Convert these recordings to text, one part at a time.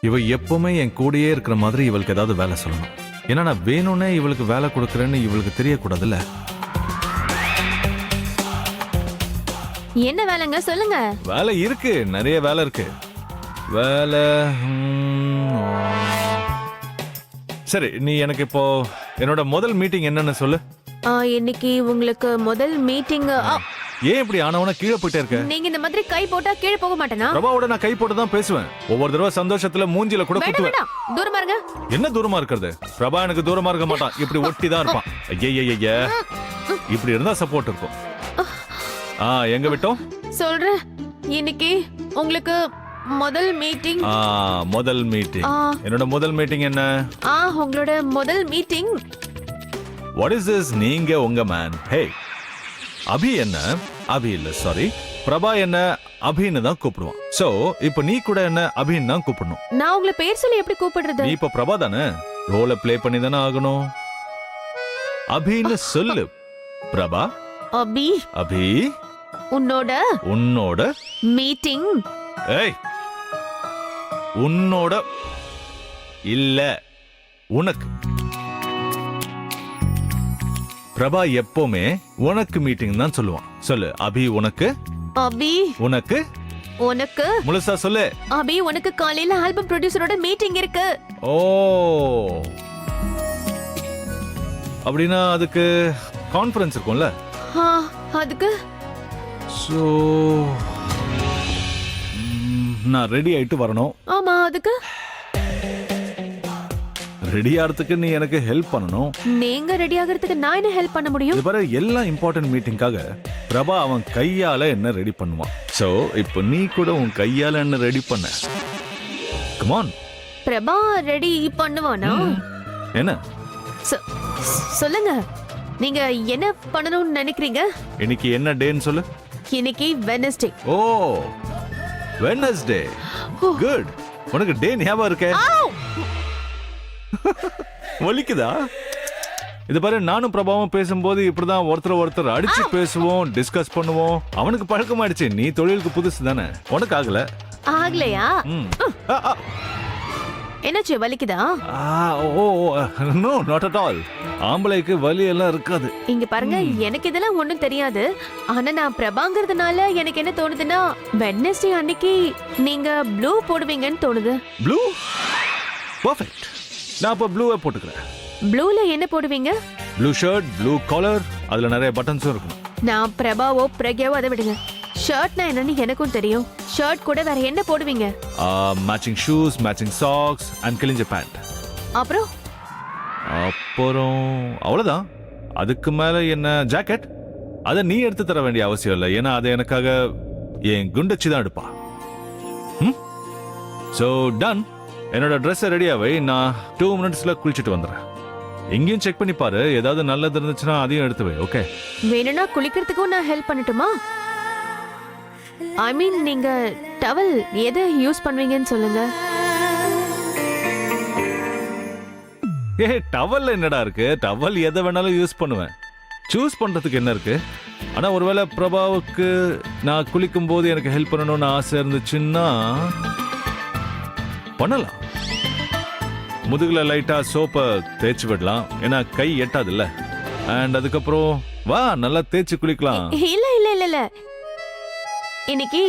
இவ எப்பவுமே என் கூடயே இருக்கிற மாதிரி இவளுக்கு ஏதாவது வேலை சொல்லணும். ஏன்னா நான் வேணும்னே இவளுக்கு வேலை கொடுக்குறேன்னு இவளுக்கு தெரியக்கூடாதுல்ல. என்ன வேலைங்க சொல்லுங்க. வேலை இருக்கு, நிறைய வேலை இருக்கு. வேலை சரி, நீ எனக்கு இப்போ என்னோட முதல் மீட்டிங் என்னன்னு சொல்லு. இன்னைக்கு உங்களுக்கு முதல் மீட்டிங். ஏன் இப்படி ஆனவன கீழே போயிட்டே இருக்க? நீங்க இந்த மாதிரி கை போட்டா கீழே போக மாட்டேனா? பிரபாவோட நான் கை போட்டு தான் பேசுவேன். ஒவ்வொரு தடவை சந்தோஷத்துல மூஞ்சில கூட குத்துவேன். தூரமா இருங்க. என்ன தூரமா இருக்கிறது? பிரபா எனக்கு தூரமா இருக்க மாட்டான், இப்படி ஒட்டி தான் இருப்பான். ஐயய்யய்ய, இப்படி இருந்தா சப்போர்ட் இருக்கும். எங்க விட்டோம்? சொல்றேன். இன்னைக்கு உங்களுக்கு முதல் மீட்டிங். முதல் மீட்டிங். என்னோட முதல் மீட்டிங் என்ன? உங்களோட முதல் மீட்டிங். What is this? நீங்க உங்க மேன். ஹே, அபி என்ன? அபி இல்ல, சாரி, பிரபா என்ன அபின்னு தான் கூப்பிடுவான். சோ இப்போ நீ கூட என்ன அபின்னு தான் கூப்பிடணும். நான் உங்களை பேர் சொல்லி எப்படி கூப்பிடுறது? நீ இப்ப பிரபா தானே, ரோல ப்ளே பண்ணி தானே ஆகணும். அபின்னு சொல்லு. பிரபா. அபி. அபி. உன்னோட மீட்டிங். ஏய், உன்னோட இல்ல, உனக்கு. பிரபா எப்பவுமே உனக்கு மீட்டிங் தான் சொல்லுவான். சொல்லு. அபி உனக்கு. அபி உனக்கு. உனக்கு முழுசா சொல்லு. அபி உனக்கு காலையில ஆல்பம் ப்ரொடியூசரோட மீட்டிங் இருக்கு. ஓ, அப்படின்னா அதுக்கு கான்ஃபரன்ஸ் இருக்கும்ல? அதுக்கு சோ நான் ரெடி ஆயிட்டு வரணும். ஆமா, அதுக்கு ரெடி ஆகிறதுக்கு நீ எனக்கு ஹெல்ப் பண்ணணும். நீங்க ரெடி ஆகிறதுக்கு நான் என்ன ஹெல்ப் பண்ண முடியும்? இது பாரு, எல்லா இம்பார்ட்டன்ட் மீட்டிங்காக பிரபா அவன் கையால என்ன ரெடி பண்ணுவான். சோ இப்போ நீ கூட உன் கையால என்ன ரெடி பண்ண. Come on. பிரபா ரெடி பண்ணுவானா? என்ன சொல்லுங்க. நீங்க என்ன பண்ணணும்னு நினைக்கிறீங்க? இன்னைக்கு என்ன டேன்னு சொல்லு. இன்னைக்கு வெட்னஸ்டே. ஓ, வெட்னஸ்டே. குட். உனக்கு டே ஞாபகம் இருக்கே? வலிக்குதா? இது பாரு, நானும் பிரபாவும் பேசும்போது இப்படிதான் ஒருத்தர் அடிச்சு பேசுவோம், டிஸ்கஸ் பண்ணுவோம். அவனுக்கு பழக்கமாயிடுச்சு. நீ தொழிலுக்கு புதுசு தானே, உனக்கு ஆகல. ஆகலையா? என்னாச்சு, வலிக்குதா? No, not at all. ஆம்பளைக்கு வலி எல்லாம் இருக்காது. இங்க பாருங்க, எனக்கு இதெல்லாம் ஒண்ணும் தெரியாது. ஆனா நான் பிரபாங்கிறதுனால எனக்கு என்ன தோணுதுன்னா, வெட்னஸ்டே அன்னைக்கு நீங்க ப்ளூ போடுவீங்கன்னு தோணுது. ப்ளூ? பெர்ஃபெக்ட். நான் அப்ப ப்ளூவை போட்டுக்கிறேன். ப்ளூல என்ன போடுவீங்க? ப்ளூ ஷர்ட், ப்ளூ காலர், அதுல நிறைய பட்டன்ஸும் இருக்கும். நான் பிரபாவோ பிரக்யாவோ அதை விடுங்க. ஷர்ட்னா என்னன்னு எனக்கும் தெரியும். ஷர்ட் கூட வேற என்ன போடுவீங்க? Matching shoes, matching socks and கிழிஞ்ச பேண்ட். அப்புறம் அவ்வளவுதான். அதுக்கு மேல என்ன? ஜாக்கெட். அதை நீ எடுத்து தர வேண்டிய அவசியம் இல்லை, ஏன்னா அதை எனக்காக என் குண்டச்சி தான் எடுப்பா. So done. என்னோட ட்ரெஸ் ரெடியாவை நான் 2 மினிட்ஸ்ல குளிச்சுட்டு வந்துடுறேன். எங்கேயும் செக் பண்ணி பாரு, ஏதாவது நல்லது இருந்துச்சுன்னா அதையும் எடுத்து வை. ஓகே? வேணும்னா குளிக்கிறதுக்கும் நான் ஹெல்ப் பண்ணட்டுமா? ஐ மீன், நீங்க டவல் எதை யூஸ் பண்ணுவீங்கன்னு சொல்லுங்க. டவல் என்னடா இருக்கு? டவல் எதை வேணாலும் யூஸ் பண்ணுவேன். சூஸ் பண்றதுக்கு என்ன இருக்கு? ஆனா ஒருவேளை பிரபாவுக்கு நான் குளிக்கும் போது எனக்கு ஹெல்ப் பண்ணணும்னு ஆசை இருந்துச்சுன்னா பண்ணலாம். முதுகுல லைட்டா சோப்பை தேய்ச்சி விடலாம், ஏன்னா கை எட்டாது இல்ல. அண்ட் அதுக்கப்புறம் வா, நல்லா தேய்ச்சி குளிக்கலாம். இல்ல இல்ல இல்ல இல்ல, இன்னைக்கு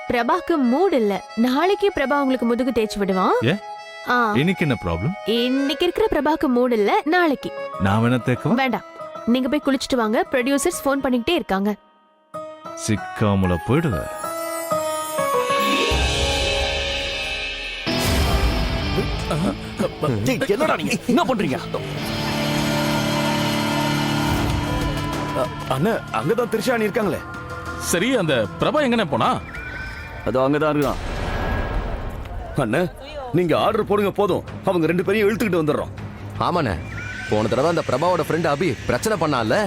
பிரபாக்கு மூட் இல்ல. நாளைக்கு பிரபா உங்களுக்கு முதுகு தேய்ச்சி விடுவான். இன்னைக்கு என்ன ப்ராப்ளம்? இன்னைக்கு இருக்கிற பிரபாக்கு மூட் இல்ல, நாளைக்கு நான் வேணா தேய்க்கவா? வேண்டாம், நீங்க போய் குளிச்சுட்டு வாங்க. ப்ரொடியூசர்ஸ் ஃபோன் பண்ணிட்டே இருக்காங்க. சிக்காமல போயிடுவேன். என்னடா நீங்க என்ன பண்றீங்க? அண்ணா, அங்கதான் திருஷாணி இருக்காங்களே. சரி, அந்த பிரபா எங்கனே போனா? அதோ அங்கதான் இருக்கான். அண்ணா, நீங்க ஆர்டர் போடுங்க, போதும். அவங்க 2 பேரையும் இழுத்துக்கிட்டு வந்துடுறோம். ஆமாண்ணே, போன தடவை அந்த பிரபாவோட ஃப்ரெண்ட் அபி பிரச்சனை பண்ணால,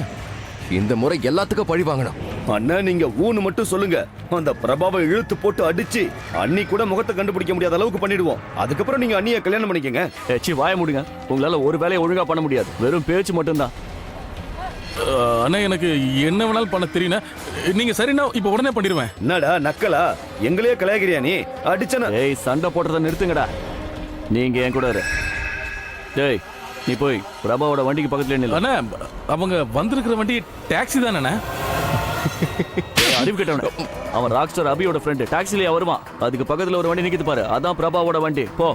இந்த முறை எல்லாத்துக்கும் பழி வாங்கணும். அண்ணா, நீங்க ஊன்னு மட்டும் சொல்லுங்க. அந்த பிரபாவை இழுத்து போட்டு அடிச்சு அண்ணி கூட முகத்தை கண்டுபிடிக்க முடியாத அளவுக்கு பண்ணிடுவோம். அதுக்கப்புறம் நீங்க அண்ணியை கல்யாணம் பண்ணிக்கங்க. ஏச்சி, வாய முடிங்க. உங்களால ஒரு வேலையை ஒழுங்கா பண்ண முடியாது, வெறும் பேச்சு மட்டும்தான். அண்ணா, எனக்கு என்ன வேணாலும் பண்ண தெரியுங்க. நீங்க சரிண்ணா, இப்ப உடனே பண்ணிடுவேன். என்னடா நக்கலா? எங்களையே கலாய்கிறியா நீ? அடிச்சனா? ஏய், சண்டை போடுறத நிறுத்துங்கடா. நீங்க என் கூட இரு. டேய் நீ போய் பிரபாவோட வண்டிக்கு பக்கத்துல நில்லு. அண்ணா அவங்க வந்திருக்கிற வண்டி டாக்ஸி தானே? அறிவு கேட்டவன, அவன் ராக்ஸ்டார் அபியோட ஃப்ரெண்டு. டாக்ஸிலேயே வருவான். அதுக்கு பக்கத்துல ஒரு வண்டி நிக்குது பாரு, அதான் பிரபாவோட வண்டி. போ.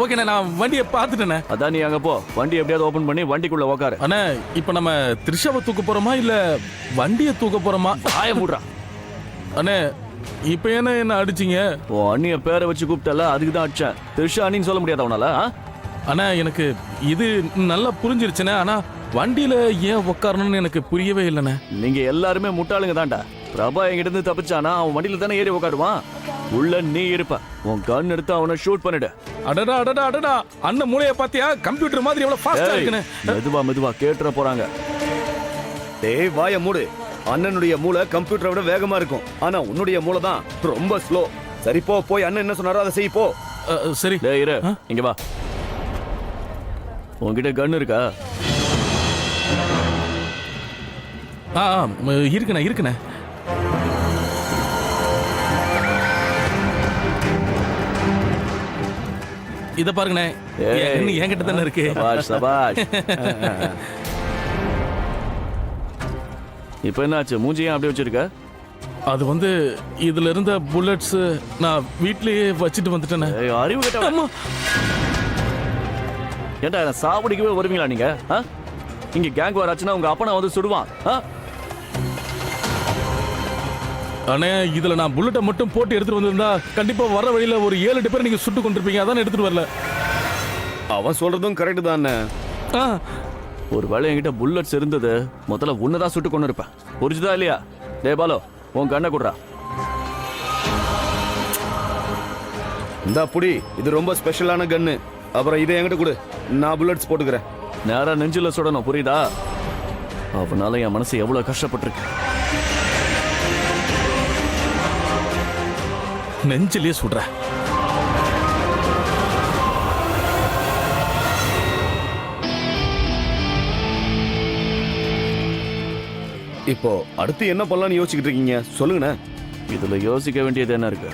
ஓகேண்ணா, நான் வண்டியை பார்த்துட்டேண்ணே. அதான் நீ அங்க போ, வண்டி எப்படியாவது ஓபன் பண்ணி வண்டிக்குள்ள உக்காரு. அண்ணா இப்ப நம்ம த்ரிஷாவை தூக்க போறோமா இல்ல வண்டியை தூக்க போறோமா? ஆய மூடுறா. அண்ணே இப்ப என்ன அடிச்சீங்க? ஓ அண்ணிய பேரை வச்சு கூப்பிட்டல, அதுக்கு தான் அடிச்சேன். த்ரிஷா அண்ணின்னு சொல்ல முடியாது அவனால. அண்ணா எனக்கு இது நல்லா புரிஞ்சிருச்சுண்ணே. ஆனா வண்டியில ஏன் உட்காரணும்னு எனக்கு புரியவே இல்லைண்ணே. நீங்க எல்லாருமே முட்டாளுங்க தான்டா. பிரபா என்கிட்ட இருந்து தப்பிச்சானா அவன் வண்டியில தானே ஏறி உட்காருவான். உள்ள நீ இருப்ப. உன் கன் எடுத்து அவனை ஷூட் பண்ணிடு. அடடா அடடா அடடா, அண்ணன் மூளைய பாத்தியா? கம்ப்யூட்டர் மாதிரி எவ்வளவு ஃபாஸ்டா இருக்குன்னு. மெதுவா கேட்டுற போறாங்க. டேய் வாய மூடு. அண்ணனுடைய மூளை கம்ப்யூட்டரை விட வேகமா இருக்கும். ஆனா உன்னுடைய மூளை தான் ரொம்ப ஸ்லோ. சரி போ, போய் அண்ணன் என்ன சொன்னாரோ அதை செய் போ. சரி டேய் இரு, இங்க வா. உன்கிட்ட கன் இருக்கா? இருக்குண்ணே. இத பாருங்கண்ணே, என்கிட்ட தானே இருக்கு. சபாஷ் சபாஷ். இப்ப என்னாச்சு? மூஞ்சியும் அப்படியே வச்சிருக்க? அது வந்து இதுல இருந்த புல்லட்ஸ் நான் வீட்லயே வச்சுட்டு வந்துட்டேனே. அறிவு கேட்ட ஏன்டா சாவடிக்கவே வருவீங்களா நீங்க? இங்க கேங் வார் ஆச்சுன்னா உங்க அப்பனா வந்து சுடுவான். அண்ணே இதுல நான் புல்லட்டை மட்டும் போட்டு எடுத்துட்டு வந்திருந்தா கண்டிப்பா வர வழியில ஒரு 7-8 பேர் நீங்க சுட்டு கொண்டிருப்பீங்க. அதான் எடுத்துட்டு வரல. அவன் சொல்றதும் கரெக்ட் தான். ஒரு வேளை என்கிட்ட புல்லட்ஸ் இருந்தது, முதல்ல உன்னதான் சுட்டு கொண்டு இருப்பேன். புரிஞ்சுதா இல்லையா? டே பாலோ, உன் கண்ணை குடுறா. இந்த புடி, இது ரொம்ப ஸ்பெஷலான கன்னு. அப்புறம் இதை என்கிட்ட கொடு, நான் புல்லட்ஸ் போட்டுக்கிறேன். நேரா நெஞ்சில சுடணும், புரியுதா? அவனால என் மனசு எவ்வளவு கஷ்டப்பட்டிருக்கு. நெஞ்சிலேயே சுடுற. இப்போ அடுத்து என்ன பண்ணலாம்னு யோசிச்சுக்கிட்டு இருக்கீங்க? சொல்லுங்கண்ணே. இதுல யோசிக்க வேண்டியது என்ன இருக்கு?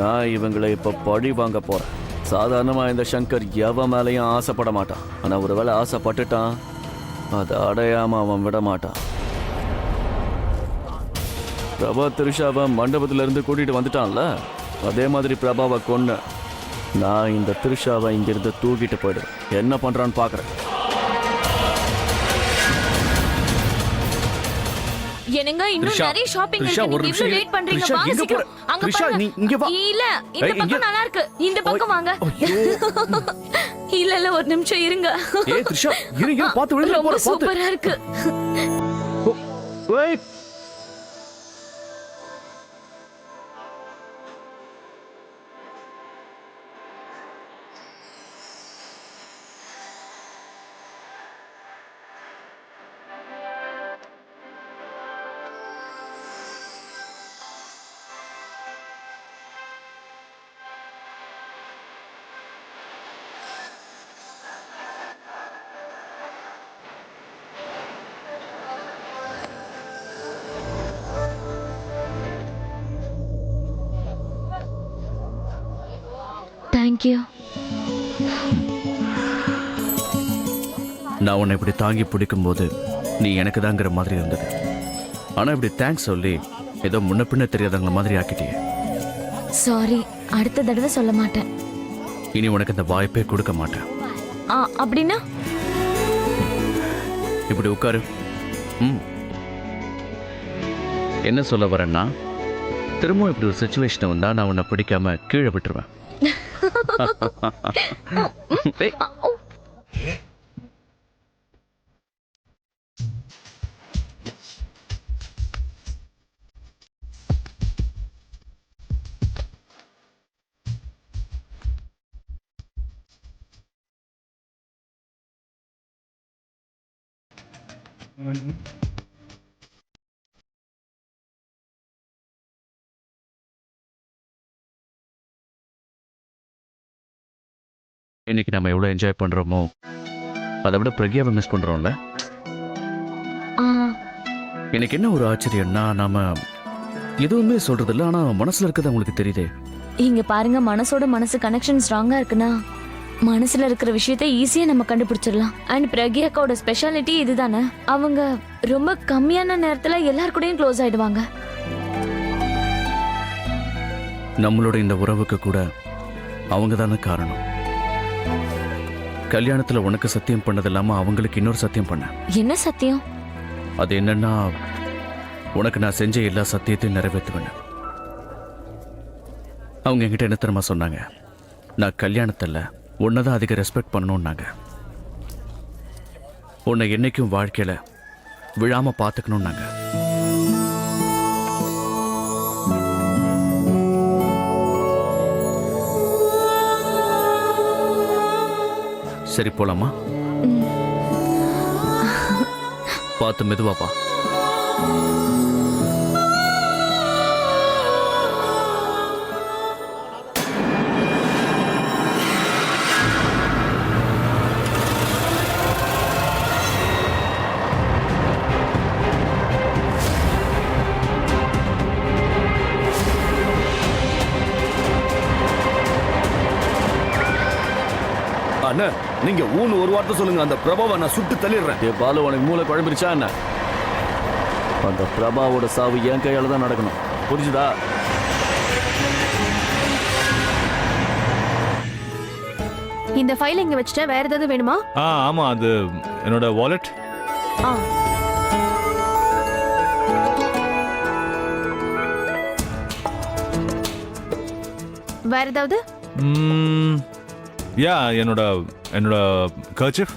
நான் இவங்களை இப்ப பழி வாங்க போறேன். சாதாரணமா இந்த சங்கர் எவன் மேலையும் ஆசைப்பட மாட்டான். ஆனா ஒருவேளை ஆசைப்பட்டுட்டான், அதை அடையாம அவன் விட மாட்டான். பிரபா த்ரிஷாவை மண்டபத்துல இருந்து கூட்டிட்டு வந்துட்டான்ல, அதே மாதிரி பிரபாவை கொன்னு நான் இந்த த்ரிஷாவை இங்கிருந்து தூக்கிட்டு போயிடுவேன். என்ன பண்றான்னு பாக்குறேன். என்னங்க இன்னும் நிறைய ஷாப்பிங் இருக்கு. நீங்க இவ்ளோ லேட் பண்றீங்க. வாங்க சீக்கிரம். அங்க பாருங்க. நீ இங்க வா. இல்ல இந்த பக்கம் நல்லா இருக்கு. இந்த பக்கம் வாங்க. இல்ல ஒரு நிமிஷம் இருங்க. ஏய் த்ரிஷா, இரு பாத்து விழுந்து போற. பாத்து. சூப்பரா இருக்கு. ஓய் Thank you. நான் உன்னை இப்படி தாங்கி பிடிக்கும்போது நீ எனக்கு தாங்கிற மாதிரி இருந்தது. ஆனால் இப்படி தேங்க்ஸ் சொல்லி ஏதோ முன்ன பின்ன தெரியாதவங்க மாதிரி ஆக்கிட்டியே. சாரி, அடுத்த தடவை சொல்ல மாட்டேன். இனி உனக்கு இந்த வாய்ப்பே கொடுக்க மாட்டேன். அப்படின்னா? இப்படி உட்காரு. என்ன சொல்ல வரேன்னா, திரும்பவும் இப்படி ஒரு சுச்சுவேஷன் வந்தால் நான் உன்னை பிடிக்காம கீழே விட்டுருவேன். இன்னைக்கு நம்ம எவ்வளோ என்ஜாய் பண்ணுறோமோ அதை விட பிரக்யாவை மிஸ் பண்ணுறோம்ல. எனக்கு என்ன ஒரு ஆச்சரியம்னா, நாம எதுவுமே சொல்றதில்ல, ஆனால் மனசில் இருக்கிறது அவங்களுக்கு தெரியுதே. இங்க பாருங்க, மனசோட மனசு கனெக்ஷன் ஸ்ட்ராங்கா இருக்குன்னா மனசுல இருக்கிற விஷயத்தை ஈஸியா நம்ம கண்டுபிடிச்சிடலாம். அண்ட் பிரக்யாக்காவோட ஸ்பெஷாலிட்டி இதுதானே, அவங்க ரொம்ப கம்மியான நேரத்துல எல்லார் கூடயும் க்ளோஸ் ஆயிடுவாங்க. நம்மளோட இந்த உறவுக்கு கூட அவங்க தானே காரணம். கல்யாணத்துல உனக்கு சத்தியம் பண்ணது இல்லாம அவங்களுக்கு இன்னொரு சத்தியம் பண்ண. என்ன சத்தியம்? அது என்னன்னா, உனக்கு நான் செஞ்ச எல்லா சத்தியத்தையும் நிறைவேற்றுவேன். அவங்க என்கிட்ட என்ன தெரியுமா சொன்னாங்க? நான் கல்யாணத்தில் உன்னை அதிக ரெஸ்பெக்ட் பண்ணணும்னாங்க. உன்னை என்னைக்கும் வாழ்க்கையில விழாம பார்த்துக்கணும்னாங்க. சரி போலாமா? பார்த்து மெதுவாப்பா. அண்ணா, நீங்க ஊன்னு ஒரு வார்த்தை சொல்லுங்க, அந்த பிரபாவை நான் சுட்டு தள்ளிடுறேன். ஏ பாலு, உனக்கு மூளை குழம்பிருச்சா என்ன? அந்த பிரபாவோட சாவு என் கையால தான் நடக்கணும், புரிஞ்சுதா? இந்த ஃபைல் இங்க வச்சுட்டேன். வேற ஏதாவது வேணுமா? ஆமா, அது என்னோட வாலெட். ஆ, வேற ஏதாவது? யா, என்னோட கர்ச்சிஃப்.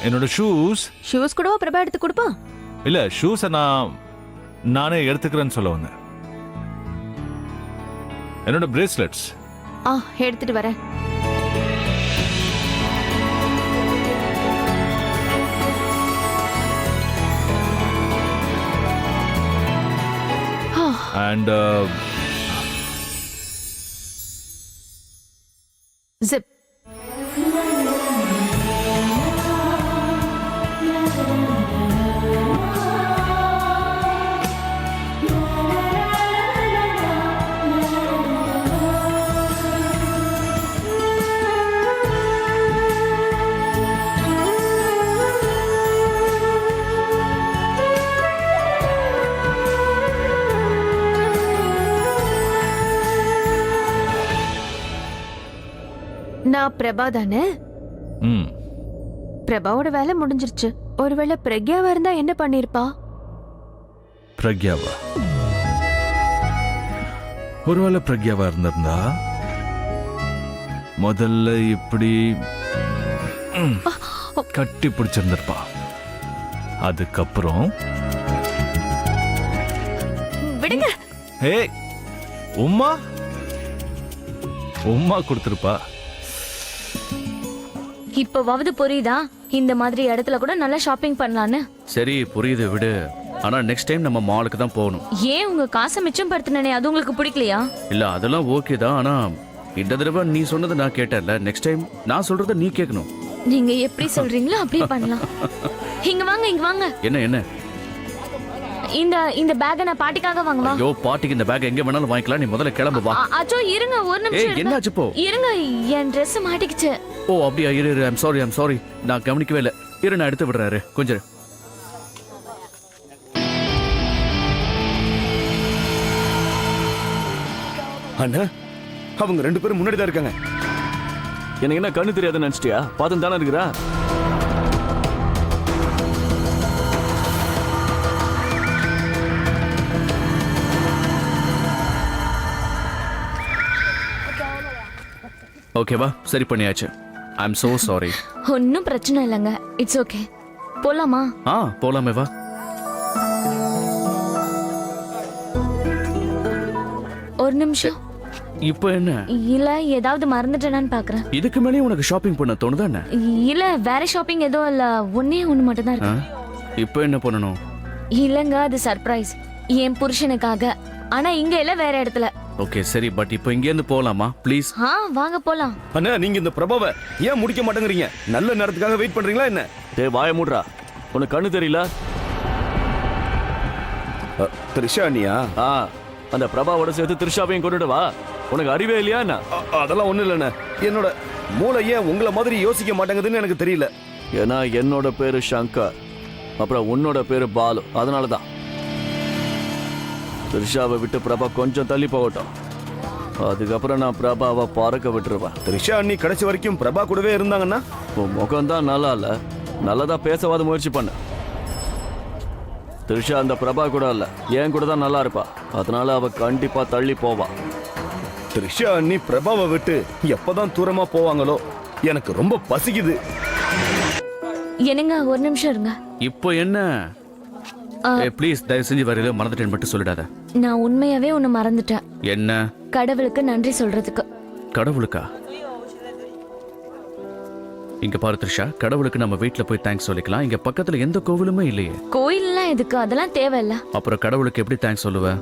என்னோட ஷூஸ். ஷூஸ் கூடவா பிரபா எடுத்து கொடுப்பா? இல்ல, ஷூஸை நானே எடுத்துக்கிறேன்னு சொல்ல வந்தேன். என்னோட பிரேஸ்லெட்ஸ். எடுத்துட்டு வரேன். And zip. நான் பிரபா தானே? பிரபாவோட வேலை முடிஞ்சிருச்சு. ஒருவேளை பிரக்யாவா இருந்தா என்ன பண்ணிருப்பா? பிரக்யாவா? ஒருவேளை பிரக்யாவா இருந்திருந்தா முதல்ல இப்படி கட்டி பிடிச்சிருந்திருப்பா. அதுக்கப்புறம் விடுங்க. ஏய், உம்மா கொடுத்திருப்பா. இப்பவாவது புரியுதா? இந்த மாதிரி இடத்துல கூட நல்லா ஷாப்பிங் பண்ணலான்னு. சரி புரியுது, விடு. ஆனா நெக்ஸ்ட் டைம் நம்ம மாலுக்கு தான் போகணும். ஏன், உங்க காசை மிச்சம் படுத்தினே அது உங்களுக்கு பிடிக்கலையா? இல்ல, அதெல்லாம் ஓகே தான். ஆனா இந்த தடவை நீ சொன்னது நான் கேட்டேன்ல, நெக்ஸ்ட் டைம் நான் சொல்றத நீ கேட்கணும். நீங்க எப்படி சொல்றீங்களோ அப்படி பண்ணலாம். இங்க வாங்க, இங்க வாங்க. என்ன? இந்த பேக்க நான் பாட்டிக்காக வாங்குவா. ஐயோ, பாட்டிக்கு இந்த பேக் எங்க வேணாலும் வாங்கிக்கலாம். நீ முதல்ல கிளம்பு வா. அச்சோ, இருங்க ஒரு நிமிஷம். ஏய், என்னாச்சு போ? இருங்க, என் Dress மாட்டிக்கிச்சு. ஓ அப்படியா? இரு, ஐம் சாரி, நான் கவனிக்கவே இல்லை. நான் எடுத்து விடுறாரு கொஞ்சம். அண்ணா, அவங்க 2 பேரும் முன்னாடி தான் இருக்காங்க. எனக்கு என்ன கண்ணு தெரியாதுன்னு நினைச்சிட்டியா? பார்த்து தானே இருக்கிறா. ஓகேவா? சரி பண்ணியாச்சு. I'm so sorry. ஒன்னும் பிரச்சனை இல்லைங்க, இட்ஸ் ஓகே. போலாமா? போலாமே, வா. ஒரு நிமிஷம். இப்போ என்ன? இல்ல, ஏதாவது மறந்துட்டேனான்னு பாக்குறேன். இதுக்கு மேலே உனக்கு ஷாப்பிங் பண்ண தோணுதா என்ன? இல்ல, வேற ஷாப்பிங் எதுவும் இல்ல. ஒன்னே ஒண்ணு மட்டும் தான் இருக்கு. இப்போ என்ன பண்ணணும்? இல்லங்க, அது சர்ப்ரைஸ் என் புருஷனுக்காக. ஆனா இங்க இல்ல, வேற இடத்துல. ஓகே சரி, பட் இப்போ இங்கேருந்து போகலாமா ப்ளீஸ்? வாங்க போலாம். அண்ணா நீங்க இந்த பிரபாவை ஏன் முடிக்க மாட்டேங்கிறீங்க? நல்ல நேரத்துக்காக வெயிட் பண்றீங்களா என்ன? டேய் வாய மூடுறா, உனக்கு கண்ணு தெரியல? த்ரிஷா அண்ணியா? அந்த பிரபாவோட சேர்த்து த்ரிஷாவையும் கொண்டுட்டு வா. உனக்கு அறிவே இல்லையா என்ன? அதெல்லாம் ஒண்ணும் இல்லைண்ணே. என்னோட மூளை ஏன் உங்களை மாதிரி யோசிக்க மாட்டேங்குதுன்னு எனக்கு தெரியல. ஏன்னா என்னோட பேரு சங்கர், அப்புறம் உன்னோட பேரு பாலு. அதனாலதான் த்ரிஷாவை விட்டு பிரபா கொஞ்சம் தள்ளி போகட்டும், அதுக்கப்புறம் நான் பிரபாவை பறக்க விட்டுருவேன். த்ரிஷா அண்ணி கடைசி வரைக்கும் பிரபா கூடவே இருந்தாங்கன்னா? உன் முகம்தான் நல்லா இல்ல, நல்லதா பேசவாத முயற்சி பண்ண. த்ரிஷா அந்த பிரபா கூட இல்ல, என் கூட தான் நல்லா இருப்பா. அதனால அவ கண்டிப்பா தள்ளி போவா. த்ரிஷா அண்ணி பிரபாவை விட்டு எப்பதான் தூரமா போவாங்களோ? எனக்கு ரொம்ப பசிக்குது. என்னங்க ஒரு நிமிஷம் இருங்க. இப்போ என்ன? ப்ளீஸ் தயவு செஞ்சு வரையில மறந்துட்டேன்னு மட்டும் சொல்லிடாத. நான் உண்மையாவே ஒண்ணு மறந்துட்டேன். என்ன? கடவுளுக்கு நன்றி சொல்றதுக்கு. கடவுளுக்கா? இங்க பாரு த்ரிஷா, கடவுளுக்கு நம்ம வீட்ல போய் தேங்க்ஸ் சொல்லிக்கலாம். இங்க பக்கத்துல எந்த கோவிலுமே இல்லையே. கோயில்லாம் எதுக்கு? அதெல்லாம் தேவையில்ல. அப்புறம் கடவுளுக்கு எப்படி தேங்க்ஸ் சொல்லுவ?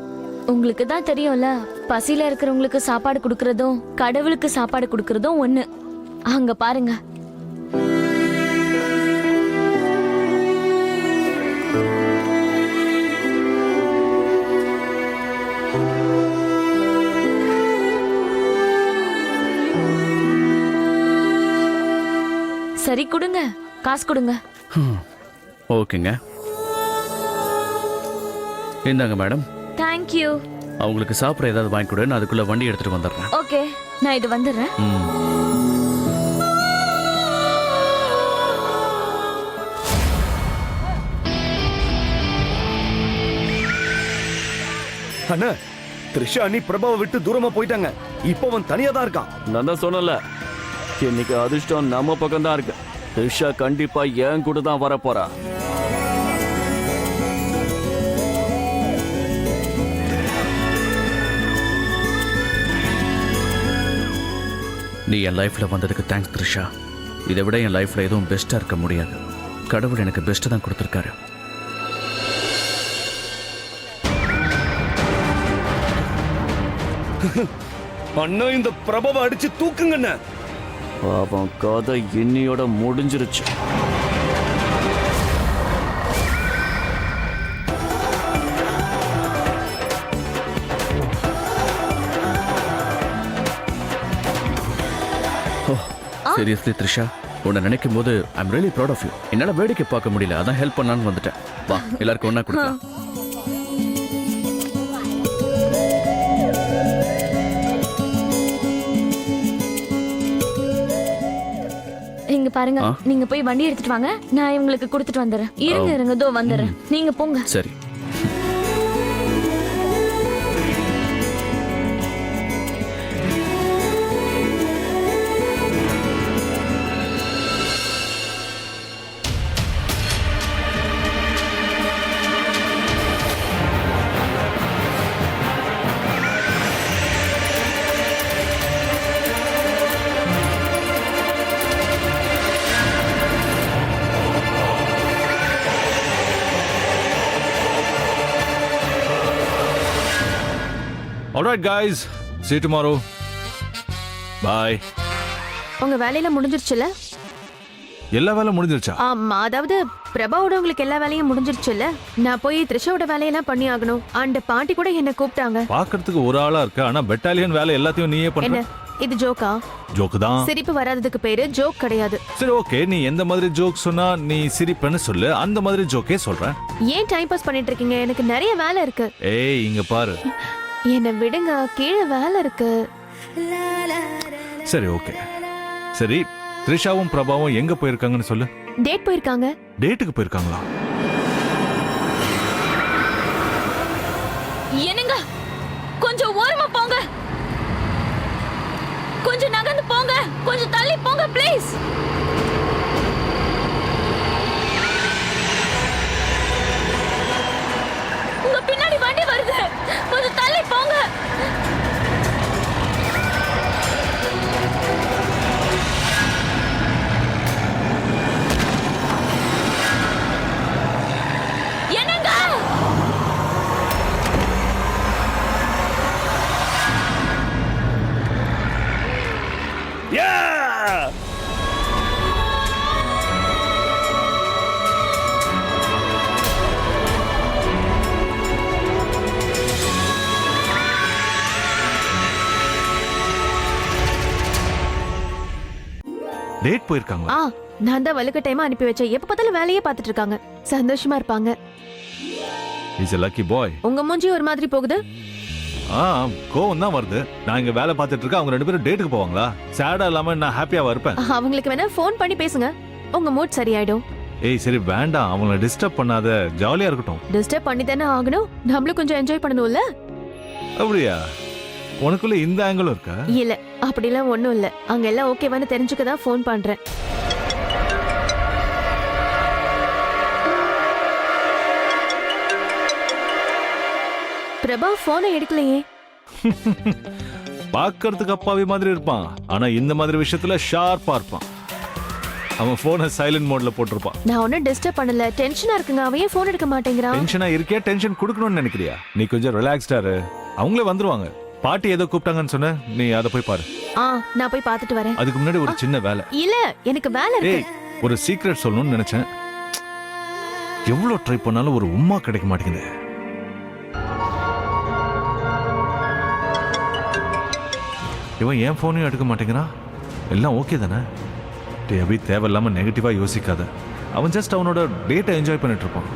உங்களுக்கு தான் தெரியும்ல, பசியில இருக்கிறவங்களுக்கு சாப்பாடு கொடுக்கறதும் கடவுளுக்கு சாப்பாடு கொடுக்கறதும் ஒண்ணு. அங்க பாருங்க. சரி கொடுங்க, காசு கொடுங்க. ஓகேங்க, இந்தாங்க மேடம். தேங்க்யூ. அவங்களுக்கு சாப்பிட ஏதாவது வாங்கி கொடு, நான் அதுக்குள்ள வண்டி எடுத்துட்டு வந்துடுறேன். ஓகே, நான் இது வந்துடுறேன். அண்ணா த்ரிஷா அண்ணி பிரபாவை விட்டு தூரமா போயிட்டாங்க. இப்போ அவன் தனியா தான் இருக்கான். நான் தான் சொன்னல, இன்னைக்கு அதிர்ஷ்டம் நம்ம பக்கம் தான் இருக்கு. த்ரிஷா கண்டிப்பா என் கூட தான் வர போறா. நீ என் லைஃப்ல வந்ததுக்கு தேங்க்ஸ் த்ரிஷா. இதை விட என் லைஃப்ல எதுவும் பெஸ்டா இருக்க முடியாது. கடவுள் எனக்கு பெஸ்ட் தான் கொடுத்துருக்காரு. அண்ணா இந்த பிரபாவை அடிச்சு தூக்குங்கண்ண. அவன் கதை இன்னியோட முடிஞ்சிருச்சு. சீரியஸ்லி த்ரிஷா, உன்னை நினைக்கும் போது I'm really proud of you. என்னால வேடிக்கை பார்க்க முடியல, அதான் ஹெல்ப் பண்ணலான்னு வந்துட்டேன். வா எல்லாருக்கும் ஒண்ணா கொடுக்கலாம். இங்க பாருங்க, நீங்க போய் வண்டி எடுத்துட்டு வாங்க, நான் இவங்களுக்கு கொடுத்துட்டு வந்துடுறேன். இருங்க இருங்க, தோ வந்துடுறேன், நீங்க போங்க. சரி. Alright guys, see you tomorrow. Bye. உங்க வேலையெல்லாம் முடிஞ்சிருச்சுல? எல்லா வேலை முடிஞ்சிருச்சா? ஆமா, அதாவது பிரபாவோட உங்களுக்கு எல்லா வேலையும் முடிஞ்சிருச்சுல்ல? நான் போய் த்ரிஷாவோட வேலையெல்லாம் பண்ணி ஆகணும். அண்ட் பாட்டி கூட என்ன கூப்பிட்டாங்க. பாக்குறதுக்கு ஒரு ஆளா இருக்க, ஆனா பெட்டாலியன் வேலை எல்லாத்தையும் நீயே பண்ற. என்ன இது ஜோக்கா? ஜோக்கு தான். சிரிப்பு வராததுக்கு பேரு ஜோக் கிடையாது. சரி ஓகே, நீ எந்த மாதிரி ஜோக் சொன்னா நீ சிரிப்பேன்னு சொல்லு, அந்த மாதிரி ஜோக்கே சொல்றேன். ஏன் டைம் பாஸ் பண்ணிட்டு இருக்கீங்க? எனக்கு நிறைய வேலை இருக்கு. ஏய் இங்க பாரு. என்ன விடுங்க, கீழே வேலை இருக்கு. சரி ஓகே. சரி, த்ரிஷாவும் பிரபாவும் எங்க போயிருக்காங்கன்னு சொல்லு. டேட் போயிருக்காங்க. டேட்டுக்கு போயிருக்காங்களா? என்னங்க, கொஞ்சம் ஓரமா போங்க, கொஞ்சம் நகர்ந்து போங்க, கொஞ்சம் தள்ளி போங்க ப்ளீஸ். உங்க பின்னாடி வண்டி வருது, கொஞ்சம் தள்ளி போங்க. என்னங்க டேட் போயிருக்காங்களா? ஆ நான் தான் வலுக்க டைமா அனுப்பி வச்சேன். எப்ப பார்த்தாலும் வேலையே பார்த்துட்டு இருக்காங்க. சந்தோஷமா இருப்பாங்க. Is a lucky boy. உங்க மூஞ்சி ஒரு மாதிரி போகுது. கோவம் தான் வருது. நான் இங்க வேலை பார்த்துட்டு இருக்கேன், அவங்க 2 பேரும் டேட்டுக்கு போவாங்களா? சேடா இல்லாம நான் ஹாப்பியாவா இருப்பேன்? அவங்களுக்கு வேணா ஃபோன் பண்ணி பேசுங்க, உங்க மூட் சரியாயிடும். ஏய் சரி வேண்டாம், அவங்கள டிஸ்டர்ப் பண்ணாத, ஜாலியா இருக்கட்டும். டிஸ்டர்ப் பண்ணி தானே ஆகணும். நம்மளும் கொஞ்சம் என்ஜாய் பண்ணணும்ல. அப்படியா? உனக்குள்ள இந்த ஆங்கிளும் இருக்கா? இல்ல அப்படிலாம் ஒண்ணும் இல்ல. அங்க எல்லாம் ஓகேவான்னு தெரிஞ்சுக்க தான் ஃபோன் பண்றேன். பிரபா போனை எடுக்கலையே. பார்க்கறதுக்கு அப்பாவி மாதிரி இருப்பான், ஆனா இந்த மாதிரி விஷயத்துல ஷார்ப்பா இருப்பான். அவன் போனை சைலண்ட் மோட்ல போட்டிருப்பான். நான் ஒன்னும் டிஸ்டர்ப் பண்ணல. டென்ஷனா இருக்குங்க. அவன் ஏன் போன் எடுக்க மாட்டேங்கிறான்? டென்ஷனா இருக்கே, டென்ஷன் கொடுக்கணும்னு நினைக்கிறியா? நீ கொஞ்சம் ரிலாக்ஸ்டா இரு, அவங்களே வந்துருவாங்க. பாட்டி ஏதோ கூப்பிட்டாங்கன்னு சொன்ன, நீ அதை போய் பாரு. நான் போய் பார்த்துட்டு வரேன். அதுக்கு முன்னாடி ஒரு சின்ன வேலை. இல்ல எனக்கு வேலை இருக்கு. ஏய் ஒரு சீக்ரெட் சொல்லணும்னு நினைச்சேன். எவ்வளவு ட்ரை பண்ணாலும் ஒரு உம்மா கிடைக்க மாட்டேங்குது. இவன் ஏன் போனையும் எடுக்க மாட்டேங்கிறான். எல்லாம் ஓகே தானே? டே அபி, தேவையில்லாம நெகட்டிவா யோசிக்காத. அவன் ஜஸ்ட் அவனோட டேட்டை என்ஜாய் பண்ணிட்டு இருப்பான்.